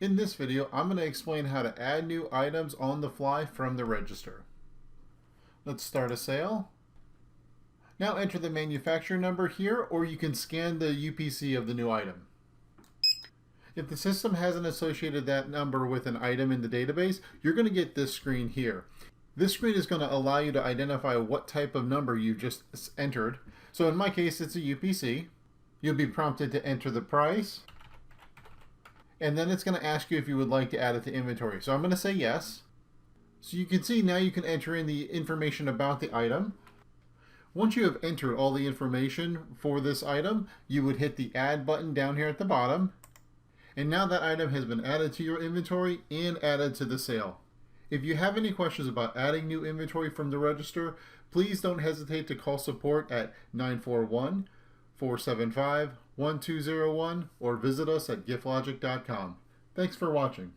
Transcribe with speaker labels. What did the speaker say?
Speaker 1: In this video, I'm going to explain how to add new items on the fly from the register. Let's start a sale. Now enter the manufacturer number here, or you can scan the UPC of the new item. If the system hasn't associated that number with an item in the database, you're going to get this screen here. This screen is going to allow you to identify what type of number you've just entered. So in my case, it's a UPC. You'll be prompted to enter the price. And then it's going to ask you if you would like to add it to inventory. So I'm going to say yes. So you can see now you can enter in the information about the item. Once you have entered all the information for this item, you would hit the add button down here at the bottom. And now that item has been added to your inventory and added to the sale. If you have any questions about adding new inventory from the register, please don't hesitate to call support at 941-475-1201 or visit us at GiftLogic.com. Thanks for watching.